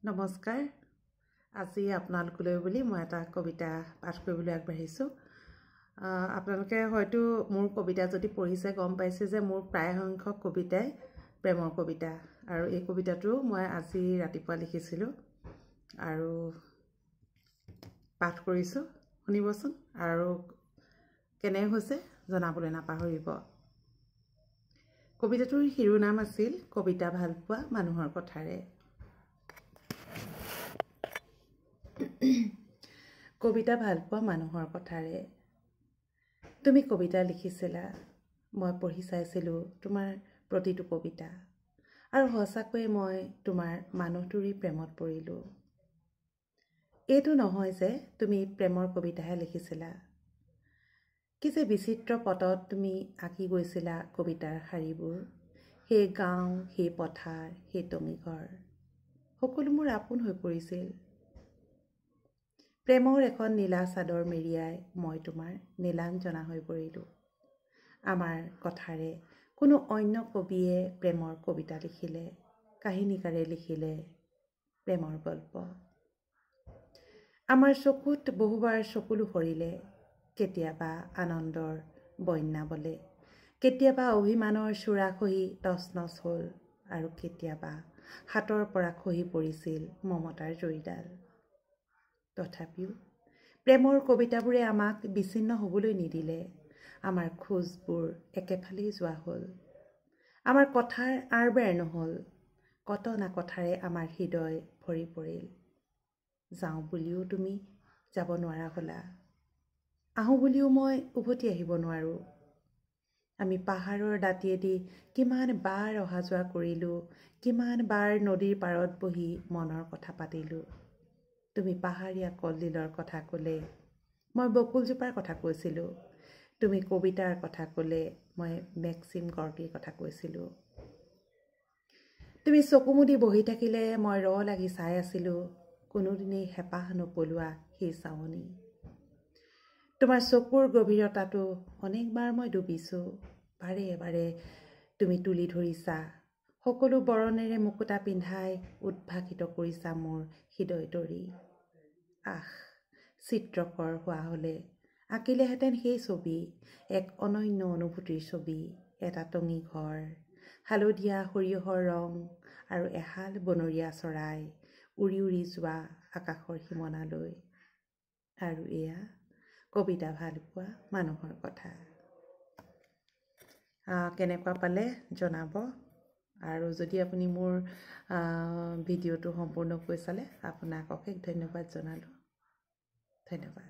নমস্কাৰ। আজি আপোনালোকলৈ বুলি মই এটা কবিতা পাঠ কৰিবলৈ আগবাঢ়িছোঁ। আপোনালোকে হয়তো মোৰ কবিতা যদি পঢ়িছে গম পাইছে যে মোৰ প্ৰায় সংখ্যক কবিতাই প্ৰেমৰ কবিতা, আৰু এই কবিতাটো মই আজি ৰাতিপুৱা লিখিছিলোঁ আৰু পাঠ কৰিছোঁ। শুনিবচোন আৰু কেনে হৈছে জনাবলৈ নাপাহৰিব। কবিতাটোৰ শিৰোনাম আছিল কবিতা ভালপোৱা মানুহৰ কথাৰে। কবিতা ভালপোৱা মানুহৰ কথাৰে। তুমি কবিতা লিখিছিলা, মই পঢ়ি চাইছিলোঁ তোমাৰ প্ৰতিটো কবিতা, আৰু সঁচাকৈয়ে মই তোমাৰ মানুহটোৰে প্ৰেমত পৰিলোঁ। এইটো নহয় যে তুমি প্ৰেমৰ কবিতাহে লিখিছিলা, কি যে বিচিত্ৰ পটত তুমি আঁকি গৈছিলা কবিতাৰ শাৰীবোৰ। সেই গাঁও, সেই পথাৰ, সেই টঙিঘৰ, সকলো মোৰ আপোন হৈ পৰিছিল। প্ৰেমৰ এখন নীলা চাদৰ মেৰিয়াই মই তোমাৰ নীলাঞ্জনা হৈ পৰিলোঁ। আমাৰ কথাৰে কোনো অন্য কবিয়ে প্ৰেমৰ কবিতা লিখিলে, কাহিনীকাৰে লিখিলে প্ৰেমৰ গল্প। আমাৰ চকুত বহুবাৰ চকুলো সৰিলে, কেতিয়াবা আনন্দৰ বন্যা বলে, কেতিয়াবা অভিমানৰ চূড়া খহি তছনছ হ'ল, আৰু কেতিয়াবা হাতৰ পৰা খহি পৰিছিল মমতাৰ জৰীডাল। তথাপিও প্ৰেমৰ কবিতাবোৰে আমাক বিচ্ছিন্ন হ'বলৈ নিদিলে। আমাৰ খোজবোৰ একেফালেই যোৱা হ'ল, আমাৰ কথাৰ আৰবেৰ নহ'ল। কত না কথাৰে আমাৰ হৃদয় ভৰি পৰিল। যাওঁ বুলিও তুমি যাব নোৱাৰা হ'লা, আহোঁ বুলিও মই উভতি আহিব নোৱাৰোঁ। আমি পাহাৰৰ দাঁতিয়েদি কিমান বাৰ অহা যোৱা কৰিলোঁ, কিমান বাৰ নদীৰ পাৰত বহি মনৰ কথা পাতিলোঁ। তুমি পাহাৰীয়া কলডিলৰ কথা ক'লে, মই বকুলজোপাৰ কথা কৈছিলোঁ। তুমি কবিতাৰ কথা ক'লে, মই মেক্সিম গৰ্কীৰ কথা কৈছিলোঁ। তুমি চকু মুদি বহি থাকিলে মই ৰ লাগি চাই আছিলোঁ, কোনোদিনেই হেঁপাহ নপলোৱা সেই চাৱনি। তোমাৰ চকুৰ গভীৰতাটো অনেকবাৰ মই ডুবিছোঁ, বাৰে বাৰে তুমি তুলি ধৰিছা, সকলো বৰণেৰে মুকুতা পিন্ধাই উদ্ভাসিত কৰিছা মোৰ হৃদয় তৰি। চিত্ৰকৰ হোৱা হ'লে আঁকিলেহেঁতেন সেই ছবি, এক অনন্য অনুভূতিৰ ছবি। এটা টঙি ঘৰ, হালধীয়া সৰিয়হৰ ৰং, আৰু এহাল বনৰীয়া চৰাই উৰি উৰি যোৱা আকাশৰ সীমনালৈ। আৰু এয়া কবিতা ভালপোৱা মানুহৰ কথা। কেনেকুৱা পালে জনাব, আৰু যদি আপুনি মোৰ ভিডিঅ'টো সম্পূৰ্ণকৈ চালে আপোনাক অশেষ ধন্যবাদ জনালোঁ। ধন্যবাদ।